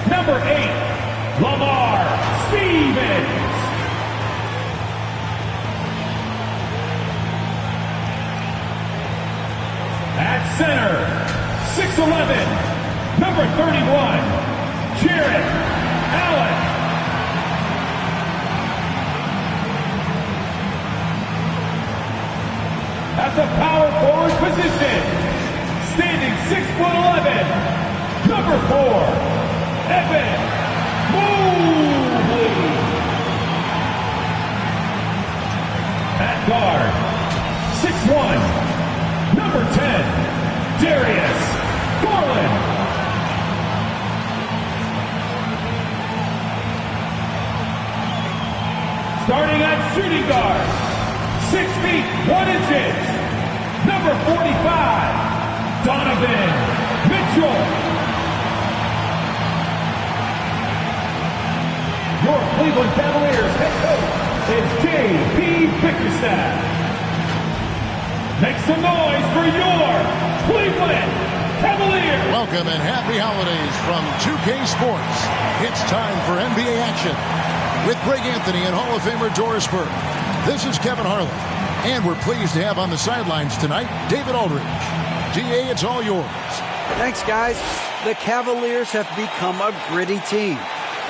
number 8, Lamar Stevens. At center, 6'11", number 31, Jared Allen. At the power forward position, standing 6'11", number 4, Evan Mobley. At guard, 6'1", number 10, Darius Garland. Starting at shooting guard, 6 feet 1 inches, number 45, Donovan Mitchell. Your Cleveland Cavaliers head coach is J.P. Bickerstaff. Make some noise for your Cleveland Cavaliers. Welcome and happy holidays from 2K Sports. It's time for NBA action with Greg Anthony and Hall of Famer Doris Burke. This is Kevin Harlan, and we're pleased to have on the sidelines tonight David Aldridge. DA, it's all yours. Thanks, guys. The Cavaliers have become a gritty team.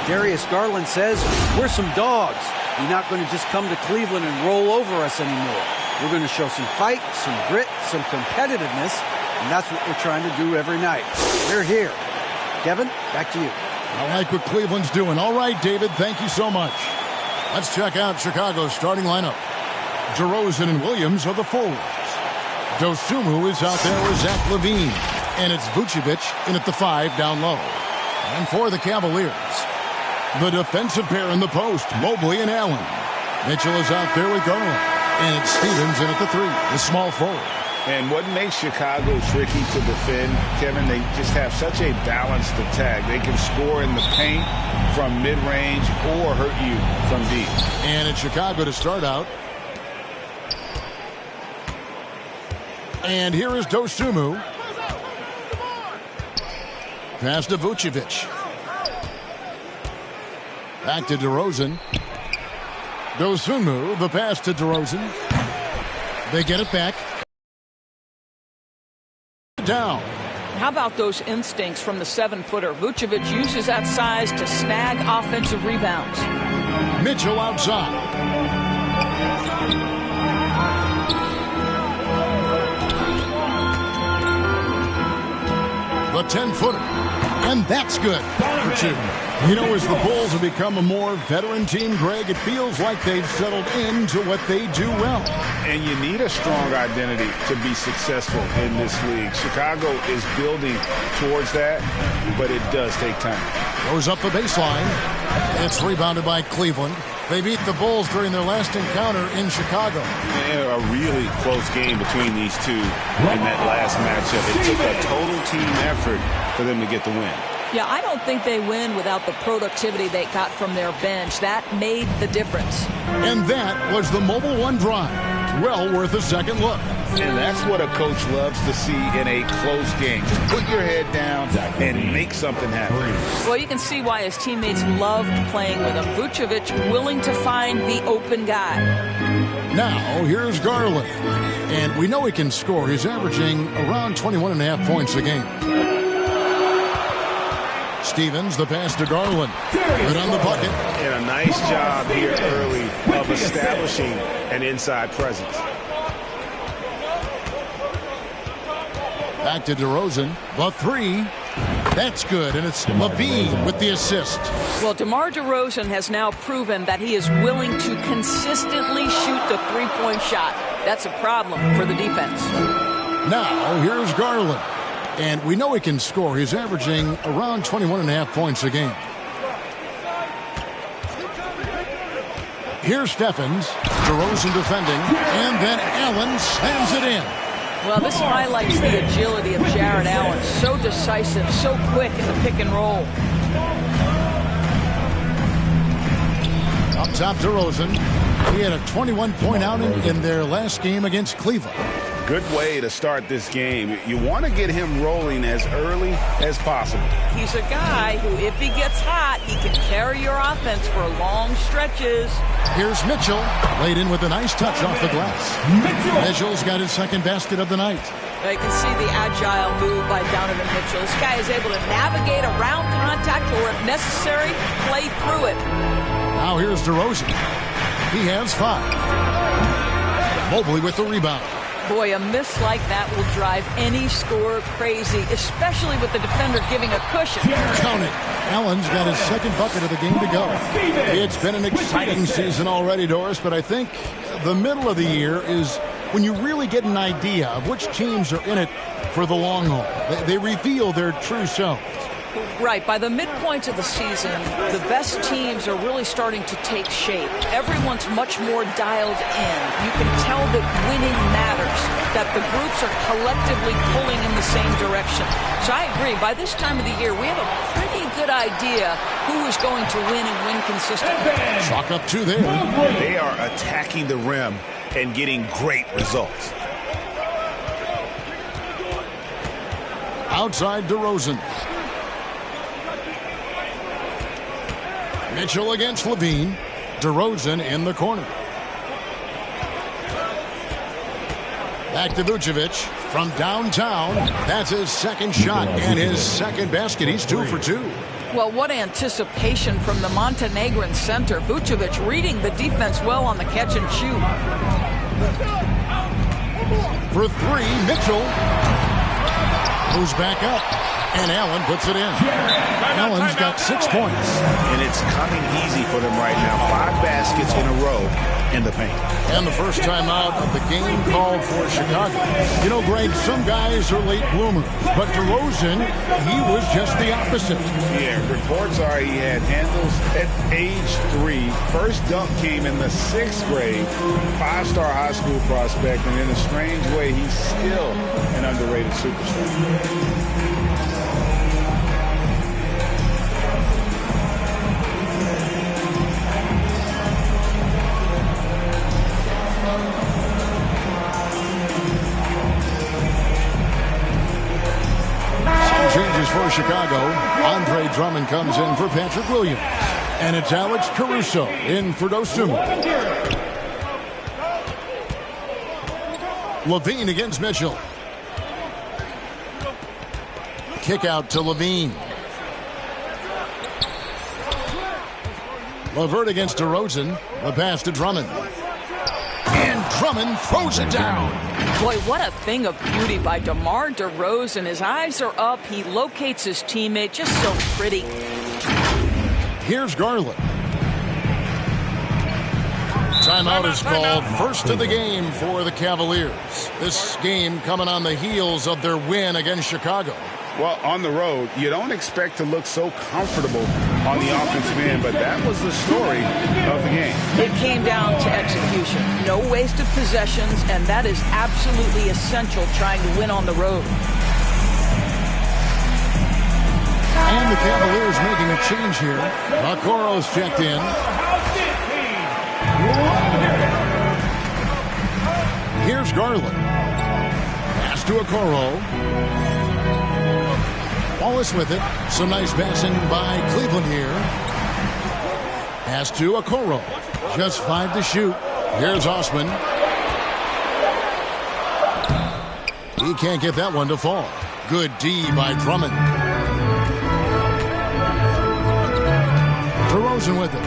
Darius Garland says, we're some dogs. You're not going to just come to Cleveland and roll over us anymore. We're going to show some fight, some grit, some competitiveness, and that's what we're trying to do every night. We're here. Kevin, back to you. I like what Cleveland's doing. All right, David, thank you so much. Let's check out Chicago's starting lineup. DeRozan and Williams are the forwards. Dosunmu is out there with Zach LaVine. And it's Vucevic in at the 5 down low. And for the Cavaliers, the defensive pair in the post, Mobley and Allen. Mitchell is out there with Garland. And it's Stevens in at the 3, the small forward. And what makes Chicago tricky to defend, Kevin, they just have such a balanced attack. They can score in the paint from mid-range or hurt you from deep. And it's Chicago to start out. And here is Dosunmu. Pass to Vucevic. Back to DeRozan. Dosunmu, the pass to DeRozan. They get it back. Down. How about those instincts from the 7-footer? Vucevic uses that size to snag offensive rebounds. Mitchell outside. The 10-footer. And that's good for 2. You know, as the Bulls have become a more veteran team, Greg, it feels like they've settled into what they do well. And you need a strong identity to be successful in this league. Chicago is building towards that, but it does take time. Goes up the baseline. It's rebounded by Cleveland. They beat the Bulls during their last encounter in Chicago. A really close game between these two in that last matchup. It took a total team effort for them to get the win. Yeah, I don't think they win without the productivity they got from their bench. That made the difference. And that was the Mobile One drive. Well worth a second look. And that's what a coach loves to see in a close game. Just put your head down and make something happen. Well, you can see why his teammates love playing with him. Vucevic willing to find the open guy. Now, here's Garland. And we know he can score. He's averaging around 21.5 points a game. Stevens, the pass to Garland. Good on the bucket. And a nice job here early of establishing an inside presence. Back to DeRozan. The 3. That's good, and it's LaVine with the assist. Well, DeMar DeRozan has now proven that he is willing to consistently shoot the three-point shot. That's a problem for the defense. Now, here's Garland. And we know he can score. He's averaging around 21.5 points a game. Here's Stephens. DeRozan defending. And then Allen slams it in. Well, this highlights the agility of Jared Allen. So decisive, so quick in the pick and roll. Up top, DeRozan. He had a 21-point outing in their last game against Cleveland. Good way to start this game. You want to get him rolling as early as possible. He's a guy who, if he gets hot, he can carry your offense for long stretches. Here's Mitchell, laid in with a nice touch off the glass. Mitchell's got his second basket of the night. You can see the agile move by Donovan Mitchell. This guy is able to navigate around contact or, if necessary, play through it. Now here's DeRozan. He has 5. Mobley with the rebound. Boy, a miss like that will drive any scorer crazy, especially with the defender giving a cushion. Count it. Allen's got his second bucket of the game to go. It's been an exciting season already, Doris, but I think the middle of the year is when you really get an idea of which teams are in it for the long haul. They reveal their true selves. Right. By the midpoint of the season, the best teams are really starting to take shape. Everyone's much more dialed in. You can tell that winning matters, that the groups are collectively pulling in the same direction. So I agree. By this time of the year, we have a pretty good idea who is going to win and win consistently. Chalk up 2 there. They are attacking the rim and getting great results. Outside DeRozan. Mitchell against Levine. DeRozan in the corner. Back to Vucevic from downtown. That's his second shot and his second basket. He's 2 for 2. Well, what anticipation from the Montenegrin center. Vucevic reading the defense well on the catch and shoot. For 3, Mitchell moves back up. And Allen puts it in. Allen's got 6 points. And it's coming easy for them right now. 5 baskets in a row in the paint. And the first time out of the game called for Chicago. You know, Greg, some guys are late bloomers. But DeRozan, he was just the opposite. Yeah, reports are he had handles at age 3. First dunk came in the 6th grade. 5-star high school prospect. And in a strange way, he's still an underrated superstar. Changes for Chicago. Andre Drummond comes in for Patrick Williams. And it's Alex Caruso in for Dosunmu. Levine against Mitchell. Kick out to Levine. LeVert against DeRozan. The pass to Drummond. And Drummond throws it down. Boy, what a thing of beauty by DeMar DeRozan. His eyes are up. He locates his teammate. Just so pretty. Here's Garland. Timeout is called. First of the game for the Cavaliers. This game coming on the heels of their win against Chicago. Well, on the road, you don't expect to look so comfortable on the offensive end, but that was the story of the game. It came down to execution. No wasted possessions, and that is absolutely essential trying to win on the road. And the Cavaliers making a change here. Okoro's checked in. Here's Garland. Pass to Okoro. Wallace with it. Some nice passing by Cleveland here. Pass to Okoro. Just 5 to shoot. Here's Osman. He can't get that one to fall. Good D by Drummond. DeRozan with it.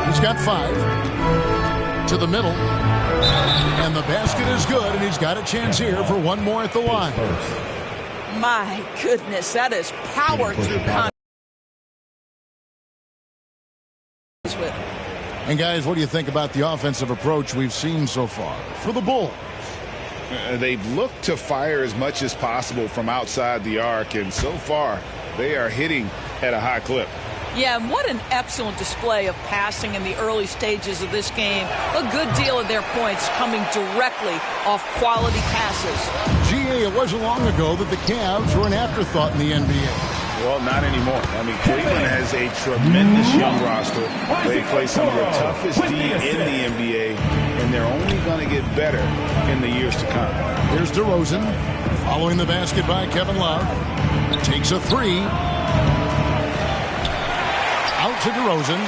He's got 5. To the middle. And the basket is good, and he's got a chance here for one more at the line. My goodness, that is power through contact. And guys, what do you think about the offensive approach we've seen so far for the Bulls? They've looked to fire as much as possible from outside the arc, and so far they are hitting at a high clip. Yeah, and what an excellent display of passing in the early stages of this game. A good deal of their points coming directly off quality passes. GA, it wasn't long ago that the Cavs were an afterthought in the NBA. Well, not anymore. I mean, Cleveland has a tremendous young roster. They play some of the toughest D in the NBA, and they're only going to get better in the years to come. Here's DeRozan, following the basket by Kevin Love. Takes a three. Out to DeRozan.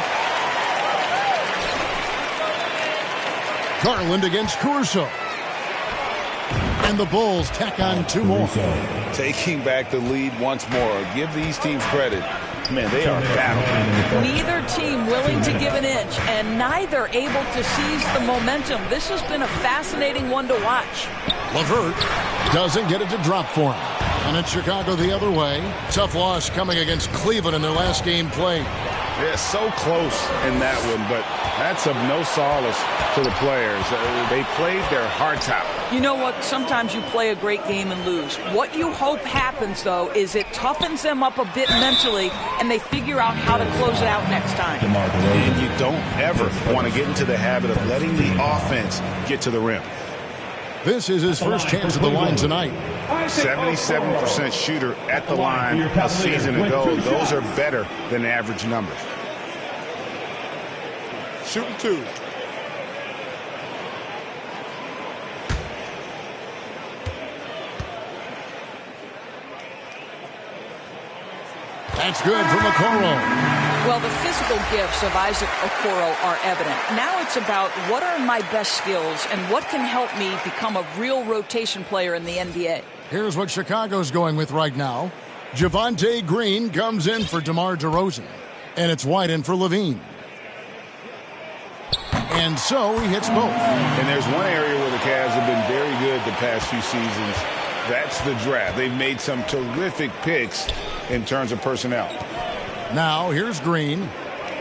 Garland against Caruso. And the Bulls tack on two more. Taking back the lead once more. Give these teams credit. Man, they are battling. Neither team willing to give an inch, and neither able to seize the momentum. This has been a fascinating one to watch. LeVert doesn't get it to drop for him. And it's Chicago the other way. Tough loss coming against Cleveland in their last game played. Yeah, so close in that one, but that's of no solace to the players. They played their hearts out. You know what? Sometimes you play a great game and lose. What you hope happens, though, is it toughens them up a bit mentally, and they figure out how to close it out next time. And you don't ever want to get into the habit of letting the offense get to the rim. This is his first chance at the line tonight. 77% shooter at the line a season ago. Those are better than average numbers. Shooting two. That's good from Okoro. Well, the physical gifts of Isaac Okoro are evident. Now it's about what are my best skills and what can help me become a real rotation player in the NBA. Here's what Chicago's going with right now. Javonte Green comes in for DeMar DeRozan. And it's White in for Levine. And so he hits both. And there's one area where the Cavs have been very good the past few seasons. That's the draft. They've made some terrific picks in terms of personnel. Now, here's Green.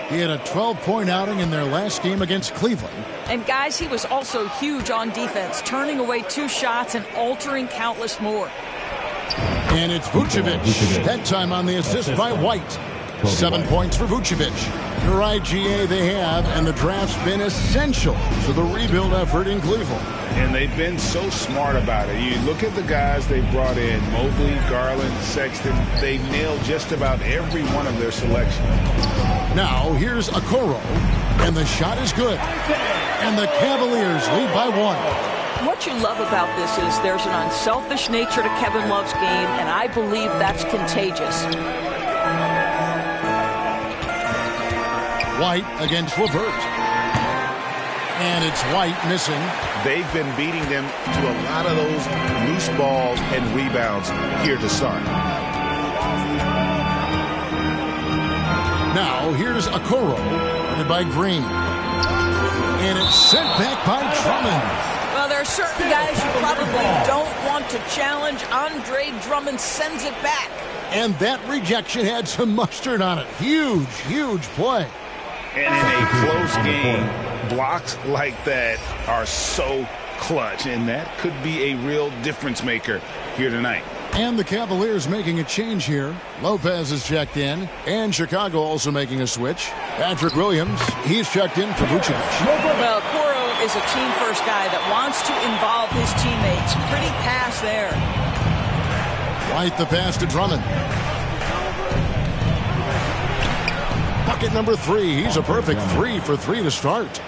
He had a 12-point outing in their last game against Cleveland. And, guys, he was also huge on defense, turning away 2 shots and altering countless more. And it's Vucevic. That time on the assist by White. 7 points for Vucevic. You're right, GA, they have, and the draft's been essential to the rebuild effort in Cleveland. And they've been so smart about it. You look at the guys they brought in, Mobley, Garland, Sexton. They've nailed just about every one of their selections. Now, here's Okoro, and the shot is good. And the Cavaliers lead by 1. What you love about this is there's an unselfish nature to Kevin Love's game, and I believe that's contagious. White against LeVert. And it's White missing. They've been beating them to a lot of those loose balls and rebounds here to start. Now, here's Okoro, guarded by Green. And it's sent back by Drummond. Well, there are certain guys you probably don't want to challenge. Andre Drummond sends it back. And that rejection had some mustard on it. Huge, huge play. And in a close game, blocks like that are so clutch, and that could be a real difference maker here tonight. And the Cavaliers making a change here. Lopez is checked in, and Chicago also making a switch. Patrick Williams, he's checked in for Vucevic. Well, Okoro is a team-first guy that wants to involve his teammates. Pretty pass there. White the pass to Drummond. Bucket number 3. He's a perfect 3 for 3 to start.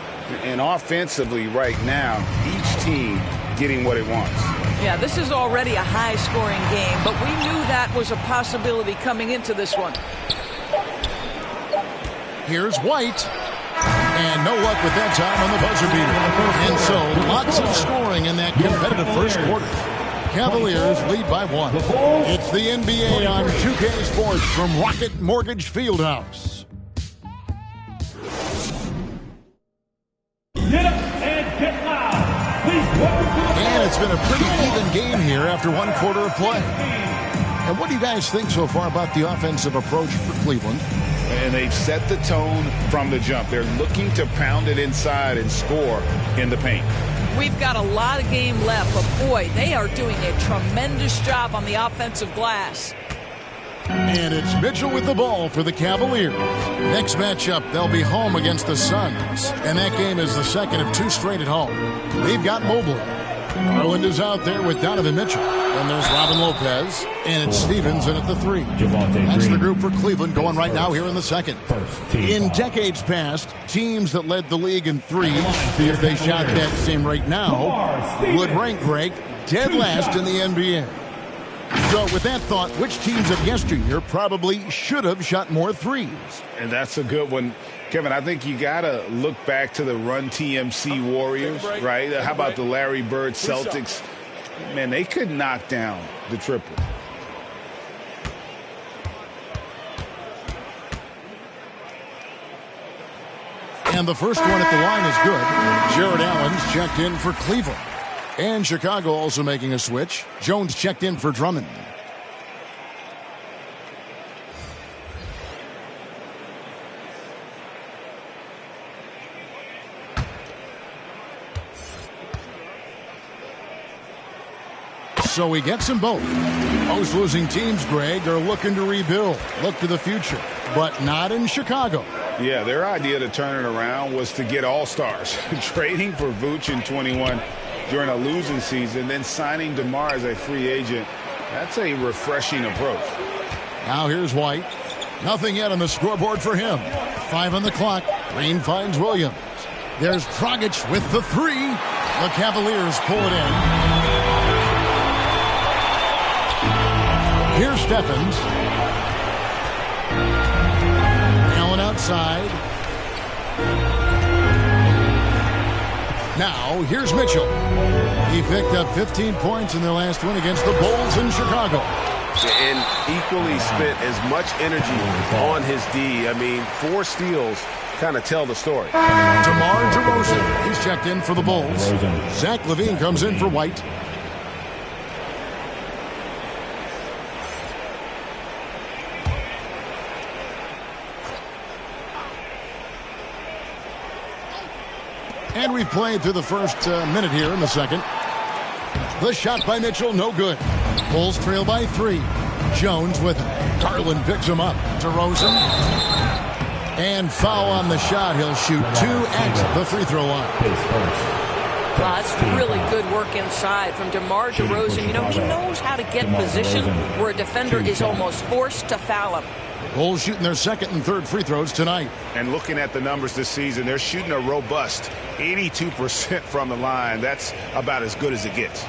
And offensively right now, each team getting what it wants. Yeah, this is already a high-scoring game, but we knew that was a possibility coming into this one. Here's White. And no luck with that time on the buzzer beater. And so, lots of scoring in that competitive first quarter. Cavaliers lead by 1. It's the NBA on 2K Sports from Rocket Mortgage Fieldhouse. Get up and get loud. Please welcome to the And it's been a pretty even game here after 1 quarter of play. And what do you guys think so far about the offensive approach for Cleveland? And they've set the tone from the jump. They're looking to pound it inside and score in the paint. We've got a lot of game left, but boy, they are doing a tremendous job on the offensive glass. And it's Mitchell with the ball for the Cavaliers. Next matchup, they'll be home against the Suns. And that game is the second of 2 straight at home. They've got Mobley. Garland is out there with Donovan Mitchell. And there's Robin Lopez. And it's Stevens in at the 3. That's the group for Cleveland going right now here in the second. In decades past, teams that led the league in threes, if they shot that same rate now, would rank Greg dead last in the NBA. So with that thought, which teams of yesteryear probably should have shot more threes? And that's a good one. Kevin, I think you got to look back to the Run TMC Warriors, right? How about the Larry Bird Celtics? Man, they could knock down the triple. And the first one at the line is good. Jared Allen's checked in for Cleveland. And Chicago also making a switch. Jones checked in for Drummond. So he gets them both. Most losing teams, Greg, are looking to rebuild, look to the future, but not in Chicago. Yeah, their idea to turn it around was to get all-stars. Trading for Vooch in 21 during a losing season, then signing DeMar as a free agent. That's a refreshing approach. Now here's White. Nothing yet on the scoreboard for him. 5 on the clock. Green finds Williams. There's Dragic with the 3. The Cavaliers pull it in. Here's Stephens. Allen outside. Now, here's Mitchell. He picked up 15 points in their last win against the Bulls in Chicago. And equally spent as much energy on his D. I mean, 4 steals kind of tell the story. DeMar DeRozan, he's checked in for the Bulls. Zach LaVine comes in for White. And we've played through the first minute here in the second. The shot by Mitchell, no good. Bulls trail by 3. Jones with it. Garland picks him up. DeRozan. And foul on the shot. He'll shoot 2 at the free throw line. That's really good work inside from DeMar DeRozan. You know, he knows how to get position where a defender is almost forced to foul him. Bulls shooting their second and third free throws tonight. And looking at the numbers this season, they're shooting a robust 82% from the line. That's about as good as it gets.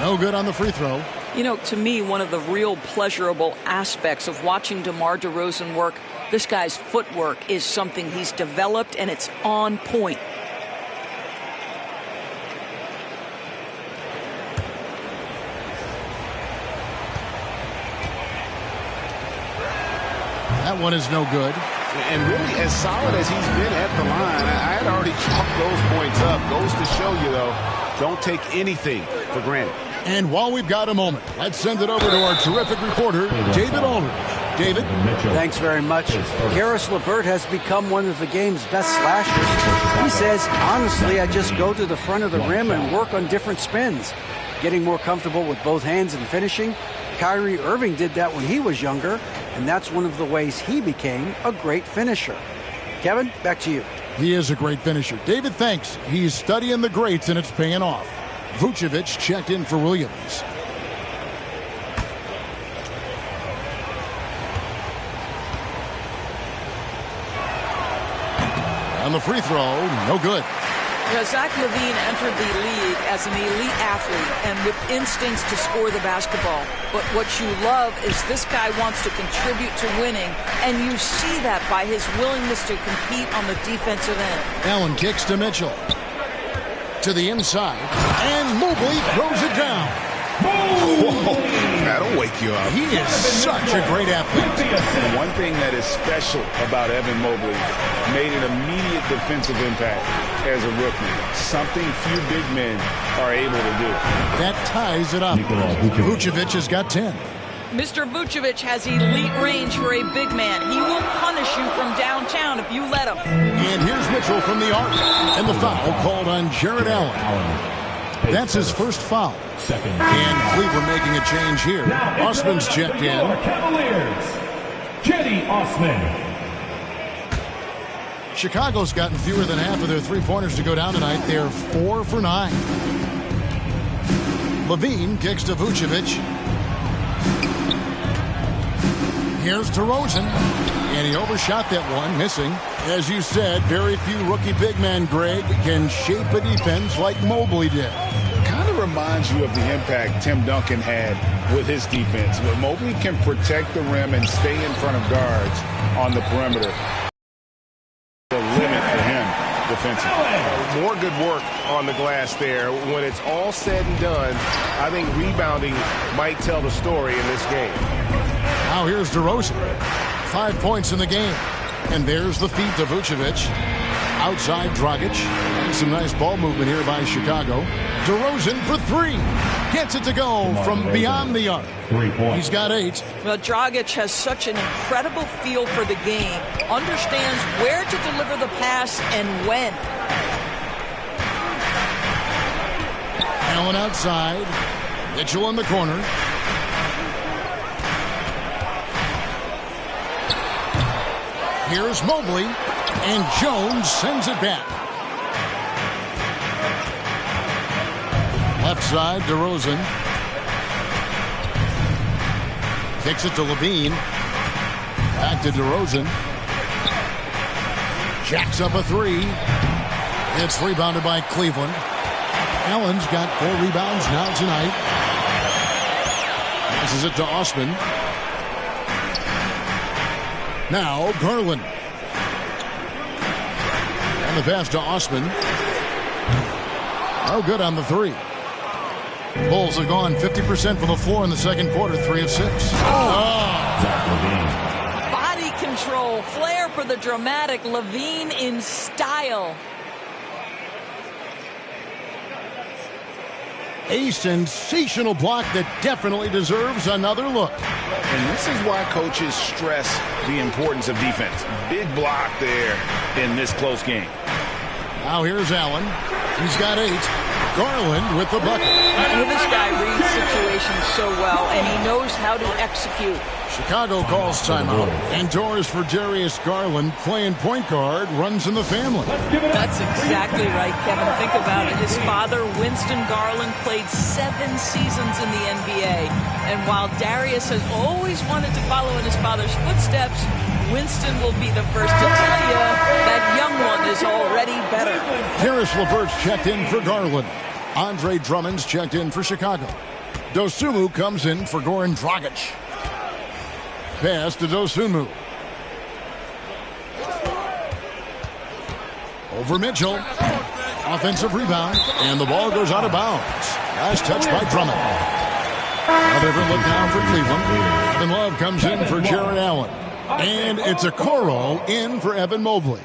No good on the free throw. You know, to me, one of the real pleasurable aspects of watching DeMar DeRozan work, this guy's footwork is something he's developed, and it's on point. That one is no good. And really, as solid as he's been at the line, I had already chalked those points up. Goes to show you, though, don't take anything for granted. And while we've got a moment, let's send it over to our terrific reporter, David Aldridge. David? Thanks very much. Karis LeVert has become one of the game's best slashers. He says, honestly, I just go to the front of the rim and work on different spins. Getting more comfortable with both hands and finishing. Kyrie Irving did that when he was younger, and that's one of the ways he became a great finisher. Kevin, back to you. He is a great finisher. David, thanks. He's studying the greats, and it's paying off. Vucevic checked in for Williams. On the free throw, no good. You know, Zach LaVine entered the league as an elite athlete and with instincts to score the basketball. But what you love is this guy wants to contribute to winning, and you see that by his willingness to compete on the defensive end. Allen kicks to Mitchell. To the inside, and Mobley throws it down. Whoa, that'll wake you up. He is such a great athlete. And one thing that is special about Evan Mobley, made an immediate defensive impact as a rookie. Something few big men are able to do. That ties it up. Vucevic has got 10. Mr. Vucevic has elite range for a big man. He will punish you from downtown if you let him. And here's Mitchell from the arc. And the foul called on Jared Allen. That's his first foul. Second. And Cleveland making a change here. Osman's checked in. Cavaliers. Jenny Osman. Chicago's gotten fewer than half of their three-pointers to go down tonight. They're 4 for 9. Levine kicks to Vucevic. Here's DeRozan. And he overshot that one, missing. As you said, very few rookie big men, Greg, can shape a defense like Mobley did. Kind of reminds you of the impact Tim Duncan had with his defense. But Mobley can protect the rim and stay in front of guards on the perimeter. The limit for him defensively. More good work on the glass there. When it's all said and done, I think rebounding might tell the story in this game. Now here's DeRozan. 5 points in the game. And there's the feed to Vucevic. Outside Dragic. And some nice ball movement here by Chicago. DeRozan for 3. Gets it to go from beyond the arc. 3 points. He's got 8. Well, Dragic has such an incredible feel for the game. Understands where to deliver the pass and when. Allen outside. Mitchell in the corner. Here's Mobley, and Jones sends it back. Left side, DeRozan. Kicks it to Levine. Back to DeRozan. Jacks up a 3. It's rebounded by Cleveland. Allen's got 4 rebounds now tonight. Passes it to Osman. Now Garland. And the pass to Osman. No good on the 3. Bulls have gone 50% from the floor in the second quarter, 3 of 6. Body control, flair for the dramatic. Levine in style. A sensational block that definitely deserves another look. And this is why coaches stress the importance of defense. Big block there in this close game. Now here's Allen. He's got 8. Garland with the bucket. This guy reads situations so well, and he knows how to execute. Chicago calls timeout. And doors for Darius Garland, playing point guard, runs in the family. That's exactly right, Kevin. Think about it. His father, Winston Garland, played 7 seasons in the NBA. And while Darius has always wanted to follow in his father's footsteps, Winston will be the first to tell you that young one is already better. Harris LeVert's checked in for Garland. Andre Drummond's checked in for Chicago. Dosunmu comes in for Goran Dragic. Pass to Dosunmu. Over Mitchell. Offensive rebound. And the ball goes out of bounds. Last touch by Drummond. A different look now for Cleveland. Evan Love comes in for Jared Allen. And it's a Coro in for Evan Mobley.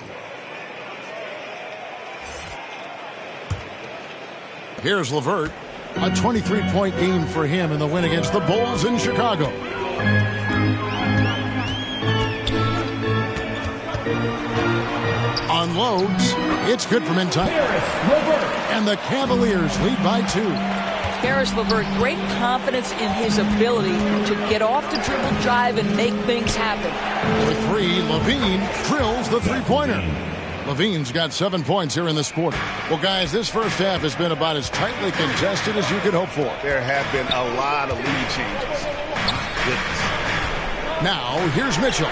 Here's LeVert. A 23-point game for him in the win against the Bulls in Chicago. Unloads. It's good from in time. And the Cavaliers lead by 2. Caris LeVert, great confidence in his ability to get off the dribble drive and make things happen. With 3, Levine drills the three-pointer. Levine's got 7 points here in this quarter. Well, guys, this first half has been about as tightly contested as you could hope for. There have been a lot of lead changes. Goodness. Now, here's Mitchell.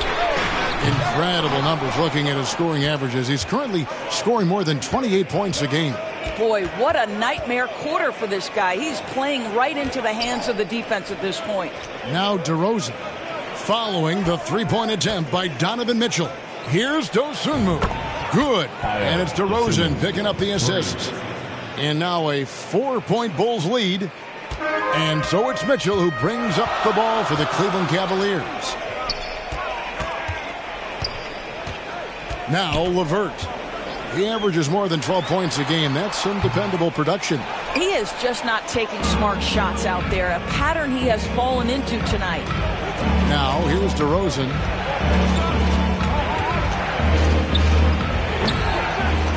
Incredible numbers looking at his scoring averages. He's currently scoring more than 28 points a game. Boy, what a nightmare quarter for this guy. He's playing right into the hands of the defense at this point. Now DeRozan following the three-point attempt by Donovan Mitchell. Here's Dosunmu. Good. And it's DeRozan picking up the assist. And now a 4-point Bulls lead. And so it's Mitchell who brings up the ball for the Cleveland Cavaliers. Now LeVert. He averages more than 12 points a game. That's some dependable production. He is just not taking smart shots out there, a pattern he has fallen into tonight. Now here's DeRozan.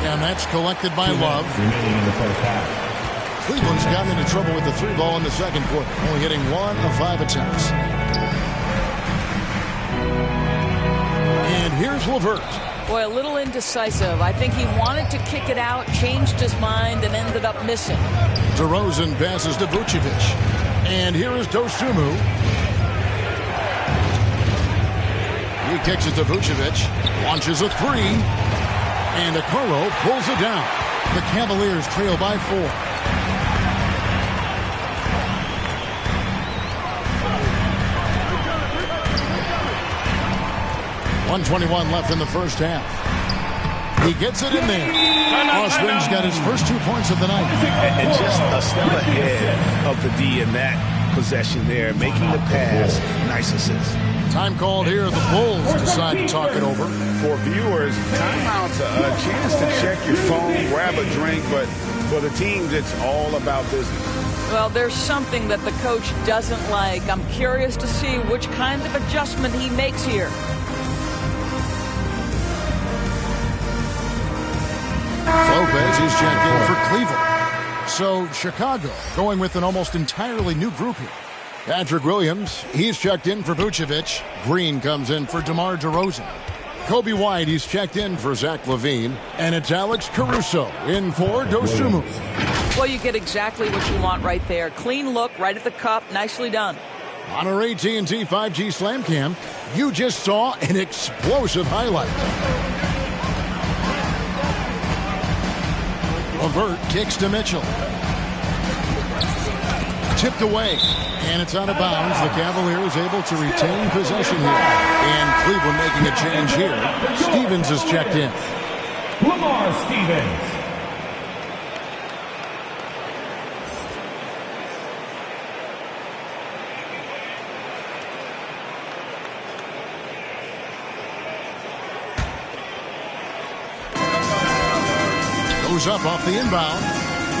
And that's collected by Love. Remaining in the first half. Cleveland's gotten into trouble with the 3 ball in the second quarter, only hitting 1 of 5 attempts. And here's LeVert. Boy, a little indecisive. I think he wanted to kick it out, changed his mind, and ended up missing. DeRozan passes to Vucevic. And here is Dosunmu. He kicks it to Vucevic. Launches a 3. And Okoro pulls it down. The Cavaliers trail by 4. 1:21 left in the first half. He gets it in there. Osman's got his first 2 points of the night. And just a step ahead of the D in that possession there, making the pass. Nice assist. Time called here. The Bulls decide to talk it over. For viewers, timeout's a chance to check your phone, grab a drink, but for the teams, it's all about business. Well, there's something that the coach doesn't like. I'm curious to see which kind of adjustment he makes here. Lopez is checked in for Cleveland. So Chicago going with an almost entirely new group here. Patrick Williams, he's checked in for Vucevic. Green comes in for DeMar DeRozan. Kobe White, he's checked in for Zach LaVine. And it's Alex Caruso in for Dosunmu. Well, you get exactly what you want right there. Clean look, right at the cup. Nicely done. On our AT&T 5G Slam Cam, you just saw an explosive highlight. LeVert kicks to Mitchell. Tipped away. And it's out of bounds. The Cavaliers able to retain possession here. And Cleveland making a change here. Stevens is checked in. Lamar Stevens. Goes up off the inbound.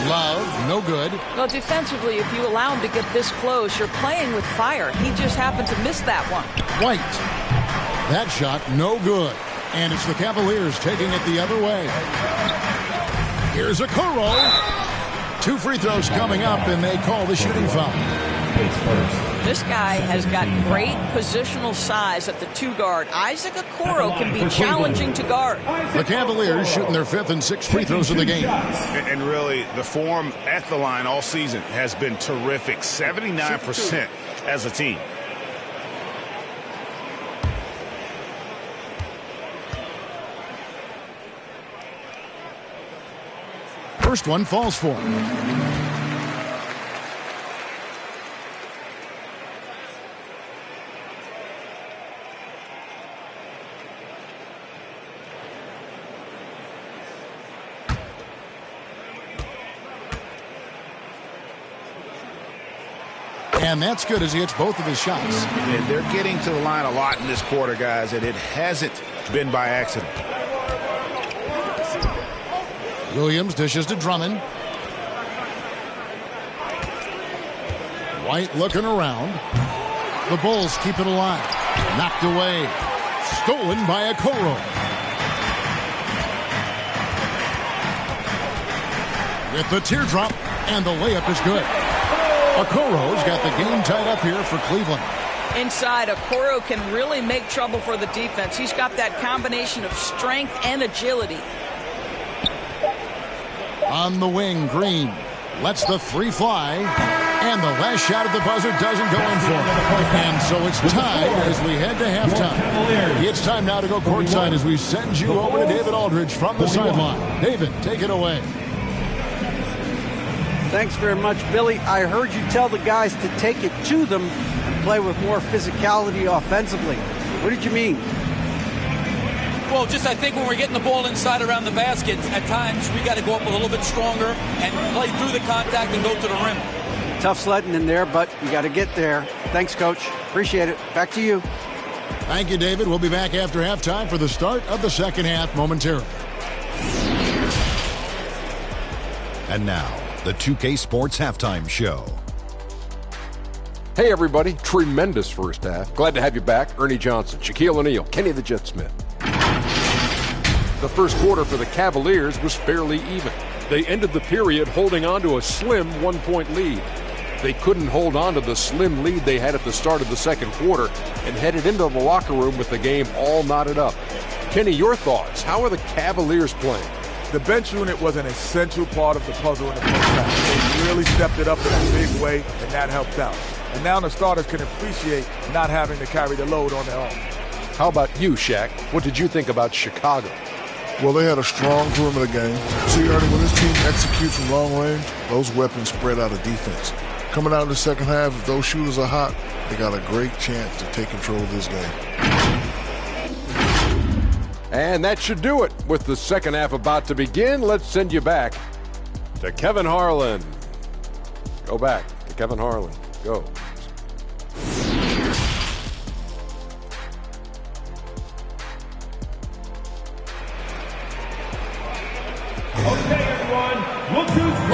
Love, no good. Well, defensively, if you allow him to get this close, you're playing with fire. He just happened to miss that one. White. That shot, no good. And it's the Cavaliers taking it the other way. Here's Okoro. 2 free throws coming up, and they call the shooting foul. This guy has got great positional size at the 2 guard. Isaac Okoro can be challenging to guard. The Cavaliers shooting their 5th and 6th free throws of the game. And really, the form at the line all season has been terrific. 79% as a team. First one falls for him. And that's good as he hits both of his shots. And they're getting to the line a lot in this quarter, guys, and it hasn't been by accident. Williams dishes to Drummond. White looking around. The Bulls keep it alive. Knocked away. Stolen by Okoro. With the teardrop, and the layup is good. Okoro's got the game tied up here for Cleveland. Inside, Okoro can really make trouble for the defense. He's got that combination of strength and agility. On the wing, Green lets the 3 fly. And the last shot at the buzzer doesn't go in for him. And so it's tied as we head to halftime. It's time now to go courtside as we send you over to David Aldridge from the sideline. David, take it away. Thanks very much, Billy. I heard you tell the guys to take it to them and play with more physicality offensively. What did you mean? Well, just I think when we're getting the ball inside around the basket, at times we got to go up a little bit stronger and play through the contact and go to the rim. Tough sledding in there, but you got to get there. Thanks, Coach. Appreciate it. Back to you. Thank you, David. We'll be back after halftime for the start of the second half momentarily. And now, the 2K Sports Halftime Show. Hey, everybody. Tremendous first half. Glad to have you back. Ernie Johnson, Shaquille O'Neal, Kenny the Jet Smith. The first quarter for the Cavaliers was fairly even. They ended the period holding on to a slim 1-point lead. They couldn't hold on to the slim lead they had at the start of the second quarter and headed into the locker room with the game all knotted up. Kenny, your thoughts? How are the Cavaliers playing? The bench unit was an essential part of the puzzle in the first half. They really stepped it up in a big way, and that helped out. And now the starters can appreciate not having to carry the load on their own. How about you, Shaq? What did you think about Chicago? Well, they had a strong perimeter game. See, Ernie, when this team executes from long range, those weapons spread out of defense. Coming out in the second half, if those shooters are hot, they got a great chance to take control of this game. And that should do it. With the second half about to begin, let's send you back to Kevin Harlan. Go back to Kevin Harlan. Go.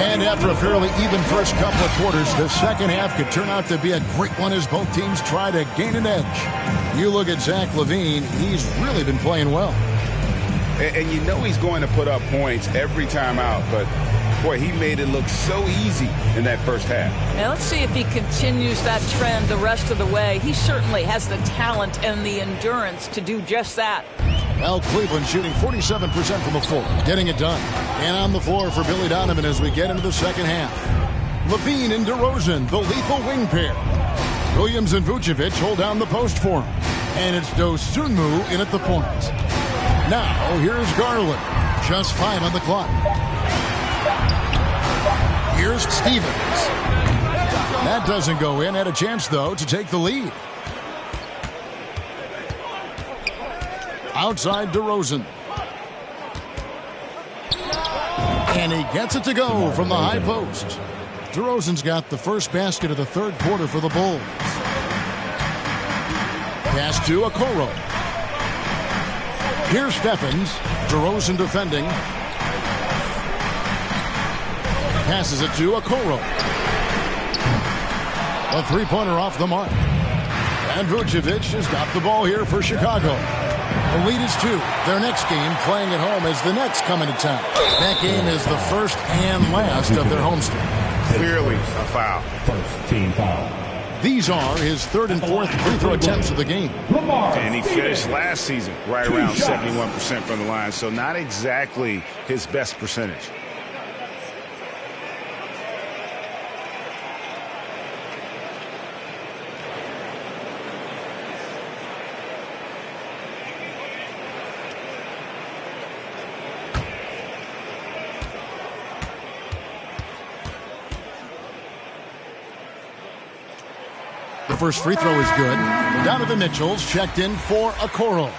And after a fairly even first couple of quarters, the second half could turn out to be a great one as both teams try to gain an edge. You look at Zach LaVine, he's really been playing well. And you know he's going to put up points every time out, but boy, he made it look so easy in that first half. Now let's see if he continues that trend the rest of the way. He certainly has the talent and the endurance to do just that. Well, Cleveland shooting 47% from the floor, getting it done. And on the floor for Billy Donovan as we get into the second half. LaVine and DeRozan, the lethal wing pair. Williams and Vucevic hold down the post for him. And it's Dosunmu in at the point. Now, here's Garland. Just 5 on the clock. Here's Stevens. That doesn't go in. Had a chance, though, to take the lead. Outside DeRozan. And he gets it to go from the high post. DeRozan's got the first basket of the third quarter for the Bulls. Pass to Okoro. Here's Stephens. DeRozan defending. Passes it to Okoro. A three-pointer off the mark. And Vucevic has got the ball here for Chicago. The lead is 2. Their next game playing at home as the Nets come into town. That game is the first and last of their homestand. Clearly a foul. First team foul. These are his third and fourth free throw attempts of the game. And he finished last season right around 71% from the line, so not exactly his best percentage. The first free throw is good. Donovan Mitchell's checked in for Okoro.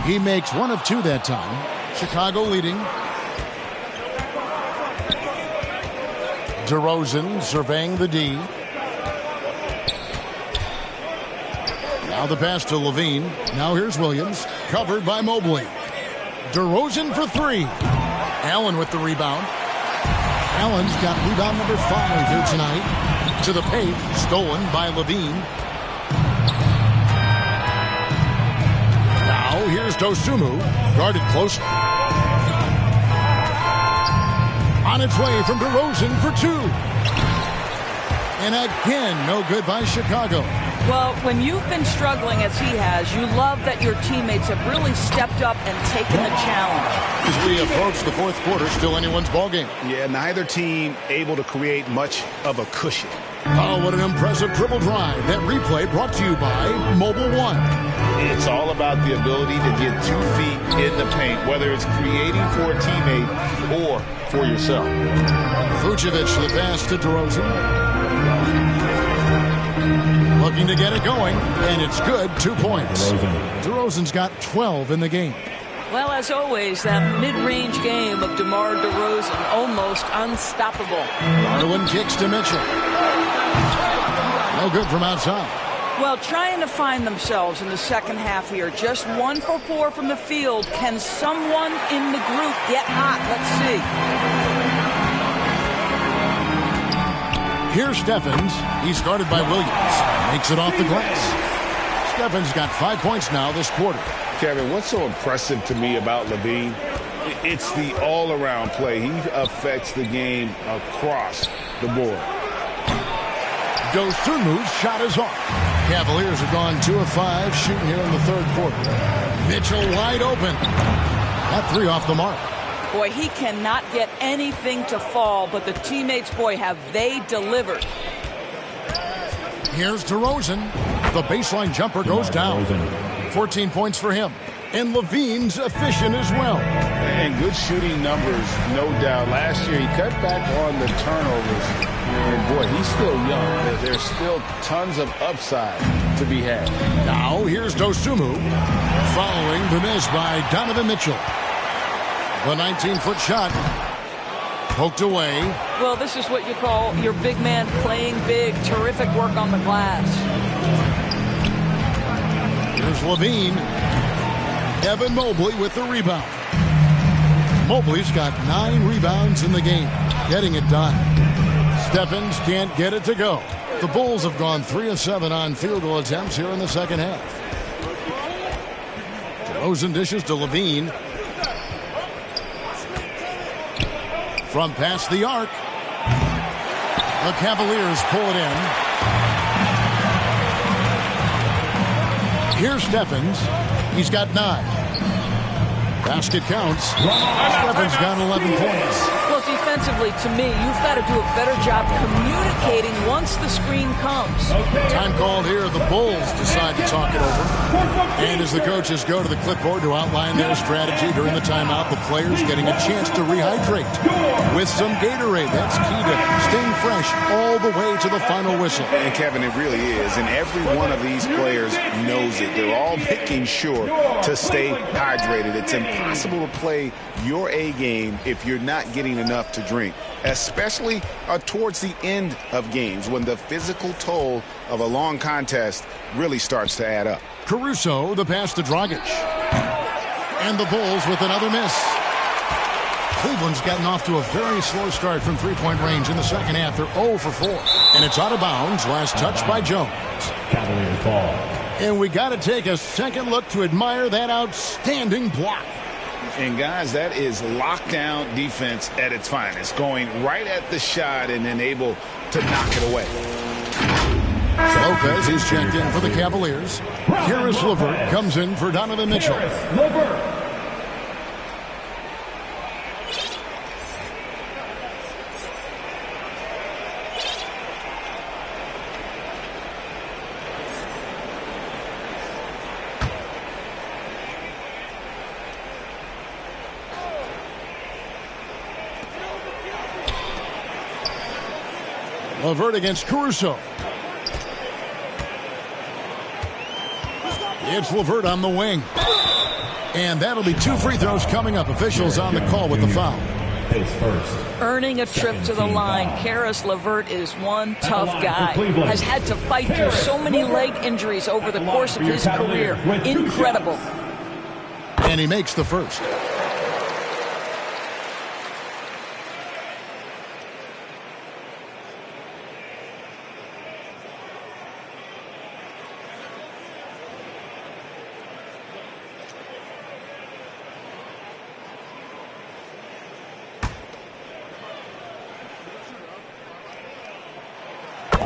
He makes 1 of 2 that time. Chicago leading. DeRozan surveying the D. Now the pass to LaVine. Now here's Williams. Covered by Mobley. DeRozan for 3. Allen with the rebound. Allen's got rebound number 5 here tonight. To the paint. Stolen by LaVine. Now here's Dosunmu. Guarded close. On its way from DeRozan for 2. And again, no good by Chicago. Well, when you've been struggling as he has, you love that your teammates have really stepped up and taken the challenge. As we approach the fourth quarter, still anyone's ballgame. Yeah, neither team able to create much of a cushion. Oh, what an impressive triple drive. That replay brought to you by Mobile One. It's all about the ability to get 2 feet in the paint, whether it's creating for a teammate or for yourself. Vucevic the pass to DeRozan. Looking to get it going, and it's good. 2 points. DeRozan's got 12 in the game. Well, as always, that mid-range game of DeMar DeRozan, almost unstoppable. Garland kicks to Mitchell. No good from outside. Well, trying to find themselves in the second half here. Just 1 for 4 from the field. Can someone in the group get hot? Let's see. Here's Steffens. He's guarded by Williams. Makes it off the glass. Steffens got 5 points now this quarter. Kevin, what's so impressive to me about Levine? It's the all-around play. He affects the game across the board. Dosunmu's shot is off. Cavaliers have gone 2 of 5 shooting here in the third quarter. Mitchell wide open. That 3 off the mark. Boy, he cannot get anything to fall, but the teammates, boy, have they delivered. Here's DeRozan. The baseline jumper goes down. 14 points for him. And Levine's efficient as well. And good shooting numbers, no doubt. Last year, he cut back on the turnovers. And, boy, he's still young. There's still tons of upside to be had. Now, here's Dosunmu. Following the miss by Donovan Mitchell. The 19-foot shot. Poked away. Well, this is what you call your big man playing big. Terrific work on the glass. Here's Levine. Evan Mobley with the rebound. Mobley's got 9 rebounds in the game. Getting it done. Steffens can't get it to go. The Bulls have gone 3 of 7 on field goal attempts here in the second half. DeRozan dishes to Levine. From past the arc. The Cavaliers pull it in. Here's Steffens. He's got 9. Basket counts. Steffens got 11 points. Well, defensively, to me, you've got to do a better job communicating once the screen comes. Time called here. The Bulls decide to talk it over. And as the coaches go to the clipboard to outline their strategy during the timeout, the players getting a chance to rehydrate with some Gatorade. That's key to staying fresh all the way to the final whistle. And, Kevin, it really is. And every one of these players knows it. They're all making sure to stay hydrated. It's impossible to play your A game if you're not getting enough to drink, especially towards the end of games when the physical toll of a long contest really starts to add up. Caruso, the pass to Dragic. And the Bulls with another miss. Cleveland's gotten off to a very slow start from three-point range in the second half. They're 0 for 4. And it's out of bounds. Last touch by Jones. Cavaliers ball. And we got to take a second look to admire that outstanding block. And, guys, that is lockdown defense at its finest. Going right at the shot and then able to knock it away. Lopez is checked in for the Cavaliers. Karis LeVert comes in for Donovan Mitchell. LeVert against Caruso. It's LeVert on the wing. And that'll be 2 free throws coming up. Officials on the call with the foul. Earning a trip to the line. Karis LeVert is one tough guy. Has had to fight through so many leg injuries over the course of his career. Incredible. And he makes the first.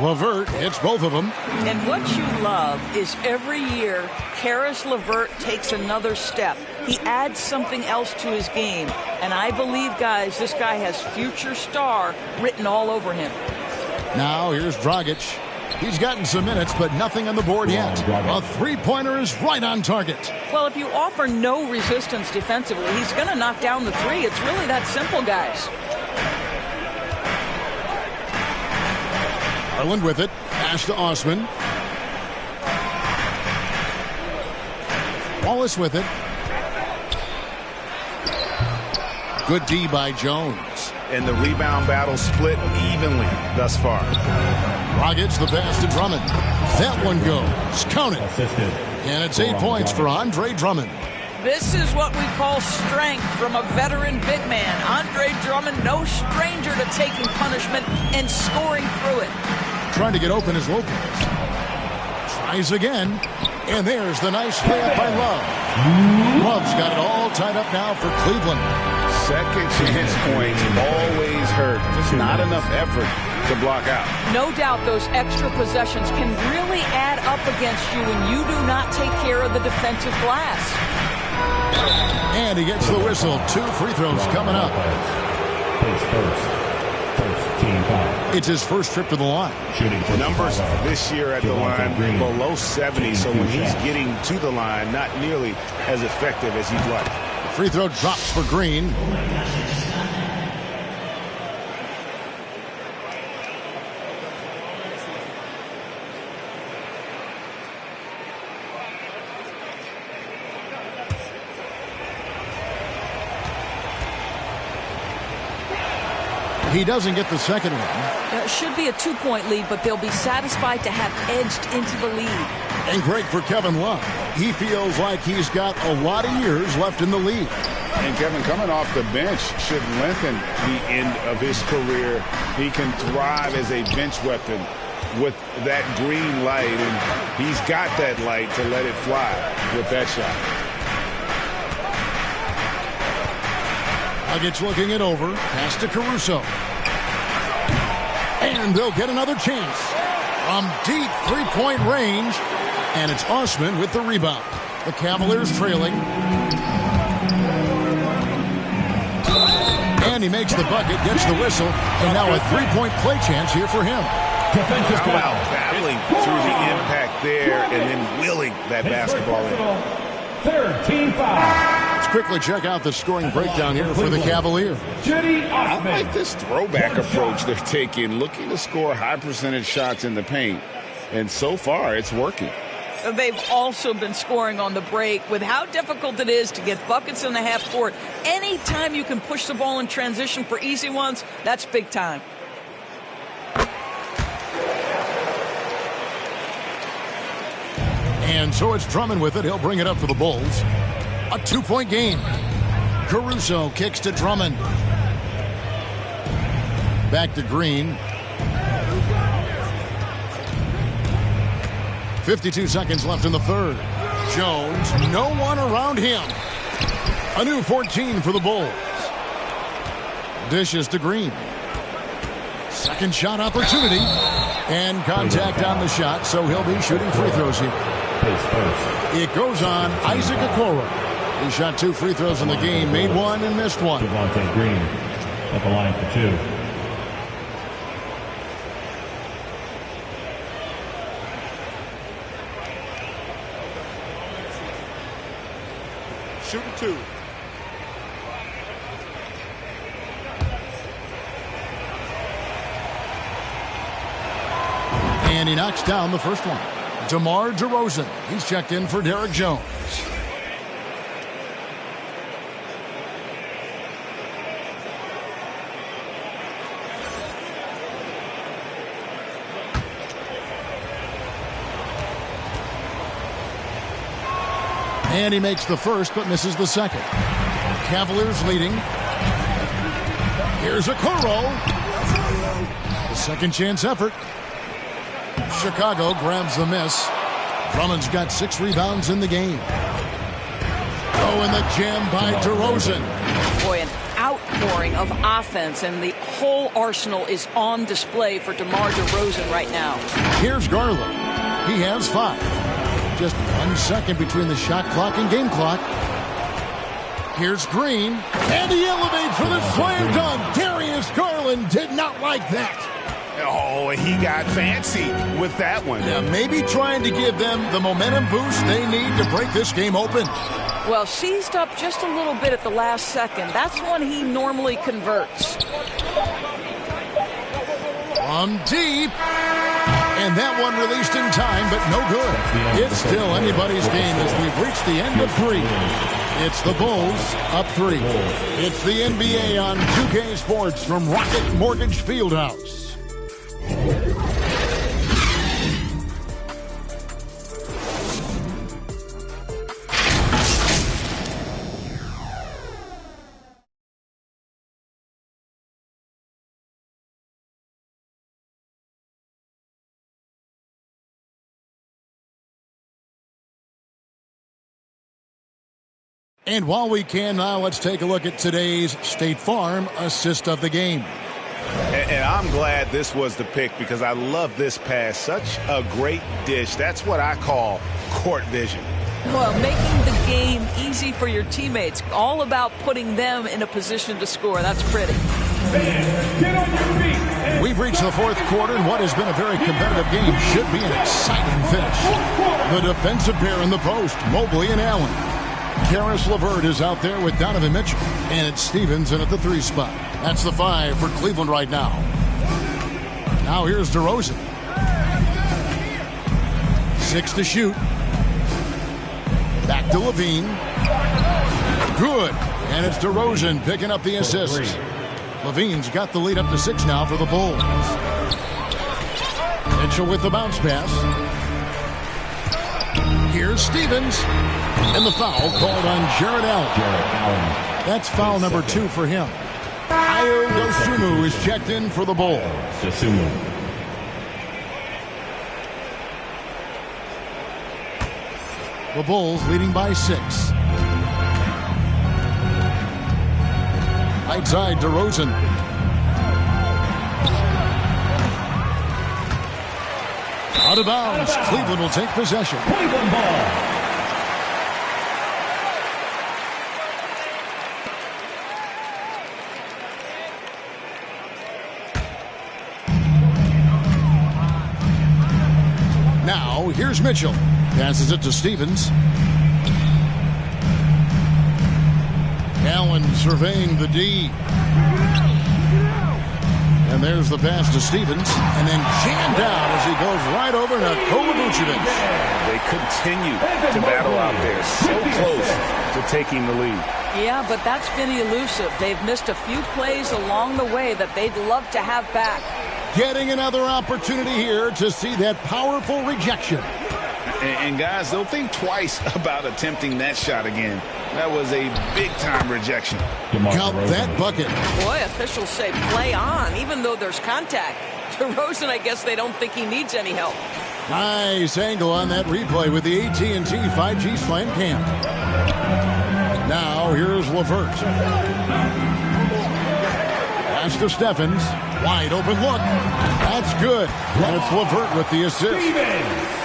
LeVert hits both of them. And what you love is every year, Karis LeVert takes another step. He adds something else to his game. And I believe, guys, this guy has future star written all over him. Now here's Dragic. He's gotten some minutes, but nothing on the board yet. A three-pointer is right on target. Well, if you offer no resistance defensively, he's going to knock down the three. It's really that simple, guys. Garland with it. Pass to Osman. Wallace with it. Good D by Jones. And the rebound battle split evenly thus far. Dragic the pass to Drummond. That one goes. Count it. And it's 8 points for Andre Drummond. This is what we call strength from a veteran big man. Andre Drummond, no stranger to taking punishment and scoring through it. Trying to get open is Lopez. Tries again. And there's the nice layup by Love. Love's got it all tied up now for Cleveland. Second chance points always hurt. Just not enough effort to block out. No doubt those extra possessions can really add up against you when you do not take care of the defensive glass. And he gets the whistle. 2 free throws coming up. It's his first trip to the line. Numbers this year at the line below 70, so when he's getting to the line, not nearly as effective as he'd like. Free throw drops for Green. He doesn't get the second one. It should be a 2-point lead, but they'll be satisfied to have edged into the lead. And great for Kevin Love. He feels like he's got a lot of years left in the league. And Kevin, coming off the bench should lengthen the end of his career. He can thrive as a bench weapon with that green light, and he's got that light to let it fly with that shot. Nuggets looking it over. Pass to Caruso. And they'll get another chance. From deep three-point range. And it's Osman with the rebound. The Cavaliers trailing. And he makes the bucket, gets the whistle. And now a three-point play chance here for him. Defensive foul. Battling through the impact there and then willing that basketball in. Third team foul. Let's quickly check out the scoring breakdown here for the Cavaliers. I like this throwback approach they're taking, looking to score high percentage shots in the paint. And so far, it's working. They've also been scoring on the break. With how difficult it is to get buckets in the half court, anytime you can push the ball in transition for easy ones, that's big time. And so it's Drummond with it. He'll bring it up for the Bulls. A 2-point game. Caruso kicks to Drummond. Back to Green. 52 seconds left in the third. Jones, no one around him. A new 14 for the Bulls. Dishes to Green. Second shot opportunity. And contact on the shot, so he'll be shooting free throws here. It goes on Isaac Okoro. He shot 2 free throws in the game, made 1 and missed 1. Devontae Green at the line for 2. Shooting 2. And he knocks down the first one. DeMar DeRozan. He's checked in for Derek Jones. And he makes the first, but misses the second. Cavaliers leading. Here's Okoro. The second chance effort. Chicago grabs the miss. Drummond's got 6 rebounds in the game. Oh, and the jam by DeRozan. Boy, an outpouring of offense, and the whole arsenal is on display for DeMar DeRozan right now. Here's Garland. He has 5. Just 1 second between the shot clock and game clock. Here's Green. And he elevates for the slam dunk. Darius Garland did not like that. Oh, he got fancy with that one. Yeah, maybe trying to give them the momentum boost they need to break this game open. Well, seized up just a little bit at the last second. That's when he normally converts. From deep. And that one released in time, but no good. It's still anybody's game as we've reached the end of 3. It's the Bulls up 3. It's the NBA on 2K Sports from Rocket Mortgage Fieldhouse. And while we can now, let's take a look at today's State Farm assist of the game. And I'm glad this was the pick because I love this pass. Such a great dish. That's what I call court vision. Well, making the game easy for your teammates. All about putting them in a position to score. That's pretty. Get on your feet. We've reached the fourth quarter, and what has been a very competitive game should be an exciting finish. The defensive pair in the post, Mobley and Allen. Karis LeVert is out there with Donovan Mitchell, and it's Stevenson at the 3 spot. That's the 5 for Cleveland right now. Now here's DeRozan. 6 to shoot. Back to Levine. Good. And it's DeRozan picking up the assist. Levine's got the lead up to 6 now for the Bulls. Mitchell with the bounce pass. Here's Stevens. And the foul called on Jared Allen. That's foul number 2 for him. Ayo Dosunmu is checked in for the Bulls. The Bulls leading by 6. Right side, DeRozan. Out of bounds. Cleveland will take possession. Cleveland ball. Now, here's Mitchell. Passes it to Stevens. Allen surveying the D. And there's the pass to Stevens. And then jammed out as he goes right over Nikola Vucevic. They continue to battle out there. So close to taking the lead. Yeah, but that's been elusive. They've missed a few plays along the way that they'd love to have back. Getting another opportunity here to see that powerful rejection. And guys, they'll think twice about attempting that shot again. That was a big-time rejection. Count that bucket. Boy, officials say play on, even though there's contact. DeRozan, I guess they don't think he needs any help. Nice angle on that replay with the AT&T 5G Slam Cam. Now, here's LeVert. Pass to Stephens. Wide open look. That's good. And it's LeVert with the assist.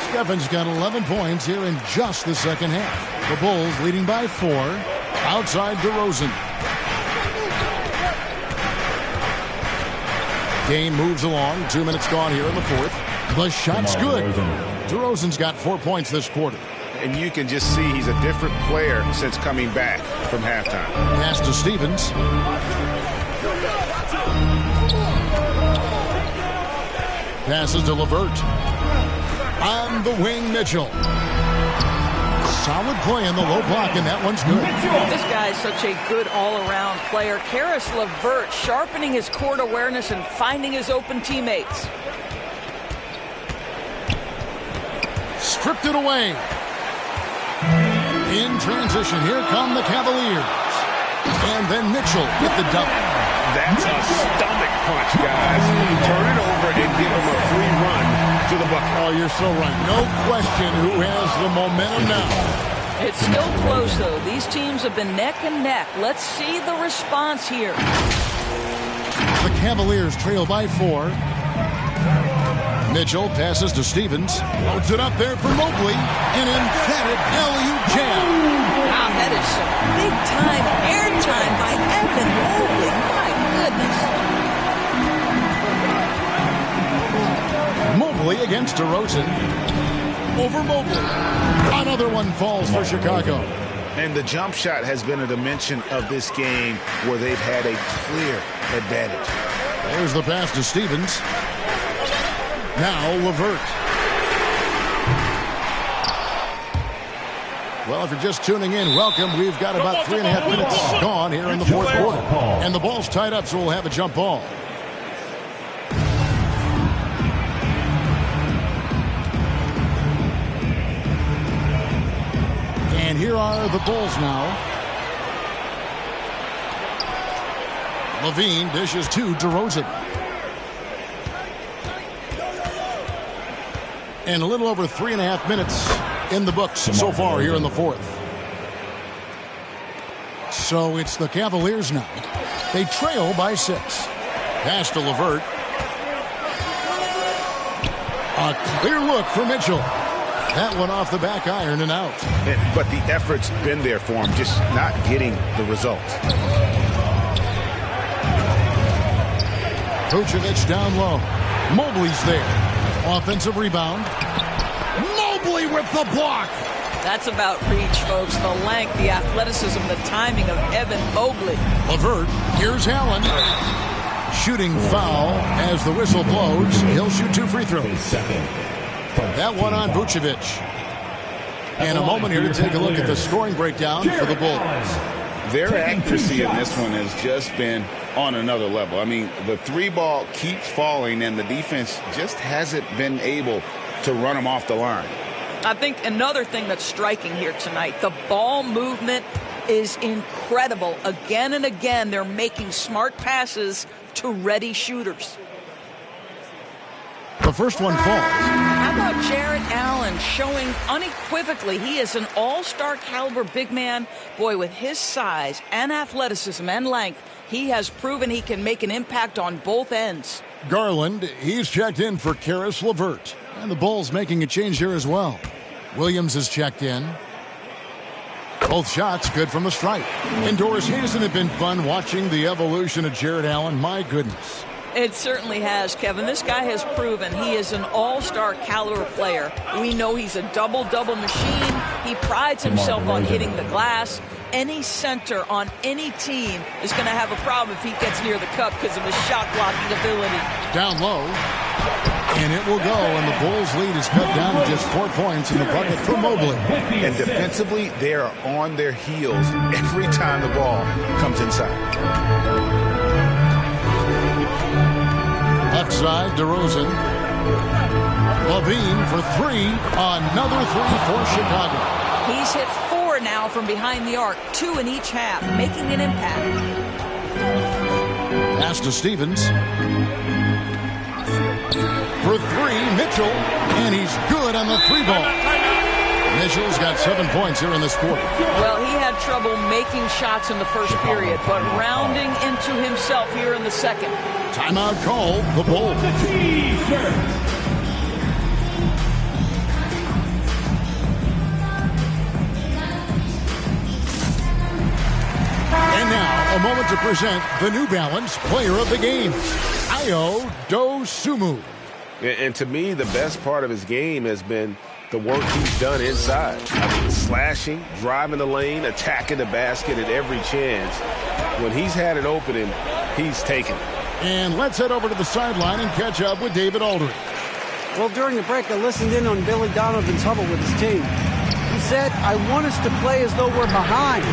Stephens got 11 points here in just the second half. The Bulls leading by 4. Outside DeRozan. Game moves along. 2 minutes gone here in the fourth. The shot's good. DeRozan's got 4 points this quarter. And you can just see he's a different player since coming back from halftime. Pass to Stevens. Passes to LeVert. On the wing, Mitchell. Solid play in the low block, and that one's good. This guy's such a good all-around player. Karis LeVert sharpening his court awareness and finding his open teammates. Stripped it away. In transition, here come the Cavaliers. And then Mitchell with the double. That's a stomach punch, guys. Turn it over and give him a free run to the bucket. Oh, you're so right. No question who has the momentum now. It's still close, though. These teams have been neck and neck. Let's see the response here. The Cavaliers trail by 4. Mitchell passes to Stevens. Loads it up there for Mobley. An emphatic alley-oop jam. Wow, that is some big-time airtime by Evan Mobley. My goodness. Mobley against DeRozan. Over Mobley. Another one falls for Chicago. And the jump shot has been a dimension of this game where they've had a clear advantage. There's the pass to Stevens. Now LeVert. Well, if you're just tuning in, welcome. We've got about 3.5 minutes gone here in the fourth quarter. And the ball's tied up, so we'll have a jump ball. And here are the Bulls now. Levine dishes to DeRozan. And a little over 3.5 minutes in the books so far here in the fourth. So it's the Cavaliers now. They trail by 6. Pass to LeVert. A clear look for Mitchell. That one off the back iron and out. But the effort's been there for him, just not getting the results. Vucevic down low. Mobley's there. Offensive rebound. Mobley with the block. That's about reach, folks. The length, the athleticism, the timing of Evan Mobley. LeVert, here's Allen. Shooting foul as the whistle blows. He'll shoot 2 free throws. That one on Vucevic. And a moment here to take a look at the scoring breakdown for the Bulls. Their accuracy in this one has just been on another level. I mean, the 3-ball keeps falling, and the defense just hasn't been able to run them off the line. I think another thing that's striking here tonight, the ball movement is incredible. Again and again, they're making smart passes to ready shooters. The first one falls. How about Jarrett Allen showing unequivocally he is an all-star caliber big man? Boy, with his size and athleticism and length, he has proven he can make an impact on both ends. Garland, he's checked in for Karis LeVert. And the Bulls making a change here as well. Williams is checked in. Both shots good from the stripe. Indoors, hasn't it been fun watching the evolution of Jarrett Allen? My goodness. It certainly has, Kevin. This guy has proven he is an all-star caliber player. We know he's a double-double machine. He prides himself on hitting the glass. Any center on any team is going to have a problem if he gets near the cup because of his shot-blocking ability. Down low. And it will go, and the Bulls' lead is cut down to just 4 points in the bucket for Mobley. And defensively, they are on their heels every time the ball comes inside. Left side, DeRozan. Levine for 3. Another 3 for Chicago. He's hit 4 now from behind the arc, 2 in each half, making an impact. Pass to Stevens. For 3, Mitchell. And he's good on the 3-ball. Mitchell's got 7 points here in this quarter. Well, he had trouble making shots in the first period, but rounding into himself here in the second. Timeout call, the Bulls. And now, a moment to present the New Balance Player of the Game, Ayo Dosunmu. And to me, the best part of his game has been the work he's done inside. I mean, slashing, driving the lane, attacking the basket at every chance. When he's had it open, he's taken it. And let's head over to the sideline and catch up with David Aldridge. Well, during the break, I listened in on Billy Donovan's huddle with his team. He said, I want us to play as though we're behind.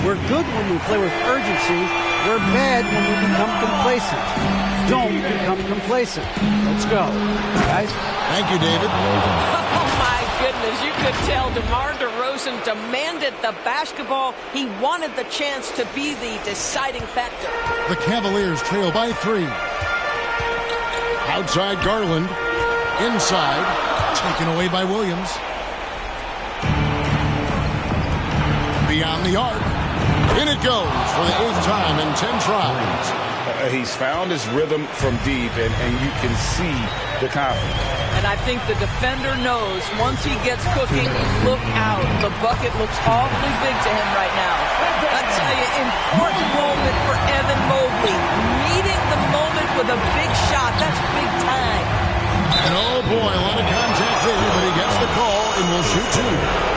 We're good when we play with urgency. We're bad when we become complacent. Don't become complacent. Let's go. Guys? Thank you, David. Oh, my goodness. You could tell DeMar DeRozan demanded the basketball. He wanted the chance to be the deciding factor. The Cavaliers trail by 3. Outside Garland. Inside. Taken away by Williams. Beyond the arc. In it goes for the 8th time in 10 tries. He's found his rhythm from deep, and you can see the confidence. And I think the defender knows once he gets cooking, look out. The bucket looks awfully big to him right now. I tell you, important moment for Evan Mobley. Meeting the moment with a big shot. That's big time. And oh boy, a lot of contact there, but he gets the call and will shoot 2.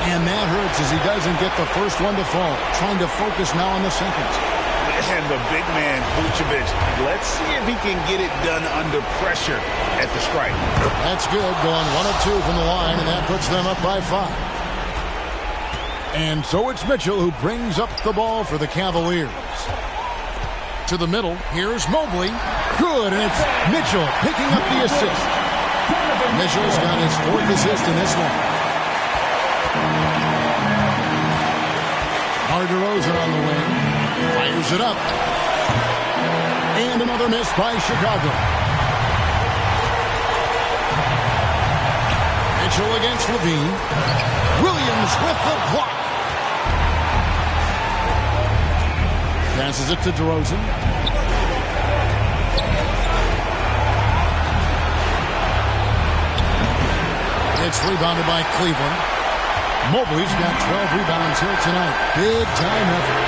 And that hurts as he doesn't get the first one to fall. Trying to focus now on the second. And the big man, Vucevic, let's see if he can get it done under pressure at the stripe. That's good, going 1 of 2 from the line, and that puts them up by 5. And so it's Mitchell who brings up the ball for the Cavaliers. To the middle, here's Mobley. Good, and it's Mitchell picking up the assist. Mitchell's got his 4th assist in this one. DeRozan on the wing. Fires it up. And another miss by Chicago. Mitchell against Levine. Williams with the block. Passes it to DeRozan. It's rebounded by Cleveland. Mobley's got 12 rebounds here tonight. Big time effort.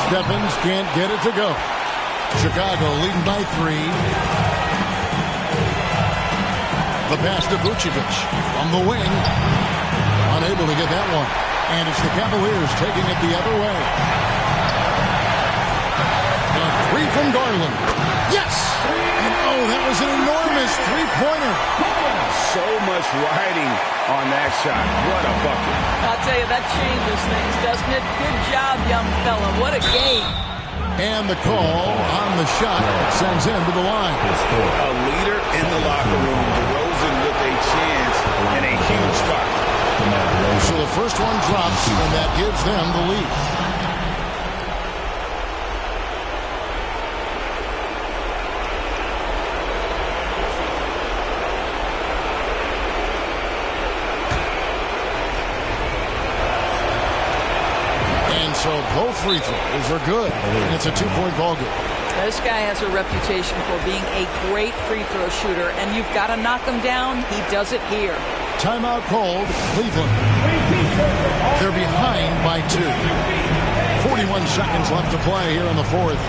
Stephens can't get it to go. Chicago leading by 3. The pass to Vucevic from the wing. Unable to get that one. And it's the Cavaliers taking it the other way. A 3 from Garland. Yes! And oh, that was an enormous three-pointer. So much riding on that shot. What a bucket. I'll tell you, that changes things, doesn't it? Good job, young fella. What a game. And the call on the shot that sends him to the line. A leader in the locker room. DeRozan with a chance and a huge spot. So the first one drops, and that gives them the lead. So both free throws are good. And it's a 2-point ball game. This guy has a reputation for being a great free throw shooter, and you've got to knock him down. He does it here. Timeout called. Cleveland. They're behind by 2. 41 seconds left to play here in the fourth.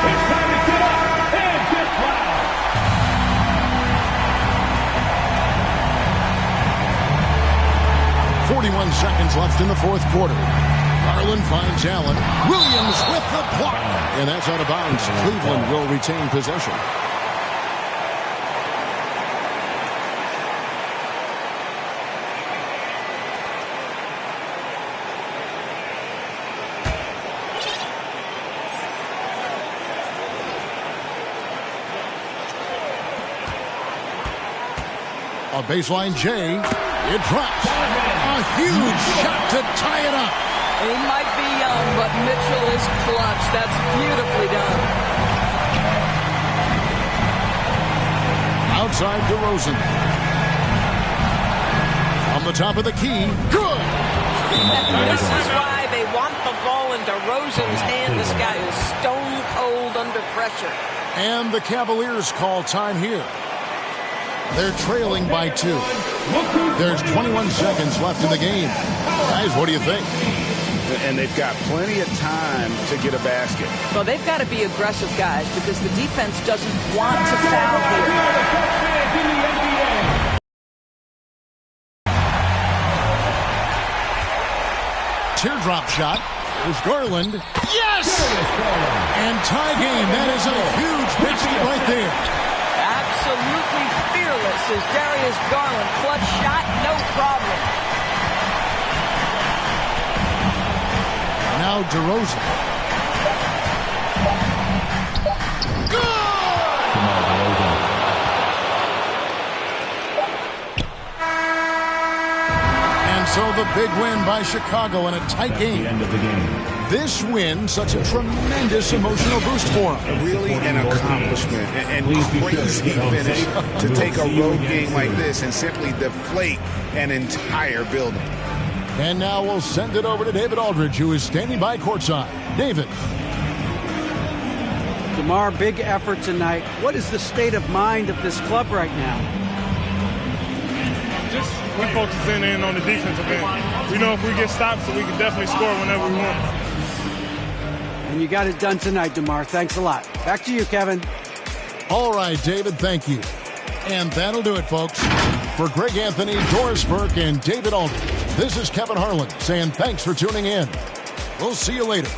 It's time to get up and get loud. 41 seconds left in the fourth quarter. Garland finds Allen. Williams with the block. And that's out of bounds. Cleveland will retain possession. A baseline J. It drops. A huge shot to tie it up. He might be young, but Mitchell is clutch. That's beautifully done. Outside DeRozan. From the top of the key. Good. This is why they want the ball in DeRozan's hand. This guy is stone cold under pressure. And the Cavaliers call time here. They're trailing by 2. There's 21 seconds left in the game. Guys, what do you think? And they've got plenty of time to get a basket. Well, they've got to be aggressive, guys, because the defense doesn't want to foul here. Teardrop shot. There's Garland. Yes! And tie game. That is a huge basket right there. Absolutely fearless is Darius Garland. Clutch shot, no problem. Now DeRozan. And so the big win by Chicago in a tight game. End of the game. This win, such a tremendous emotional boost for them. Really an accomplishment and crazy finish to take a road game like this and simply deflate an entire building. And now we'll send it over to David Aldridge, who is standing by courtside. David. DeMar, big effort tonight. What is the state of mind of this club right now? Just we focusing in on the defensive end. We know if we get stopped, so we can definitely score whenever we want. And you got it done tonight, DeMar. Thanks a lot. Back to you, Kevin. All right, David, thank you. And that'll do it, folks. For Greg Anthony, Doris Burke, and David Aldridge, this is Kevin Harlan saying thanks for tuning in. We'll see you later.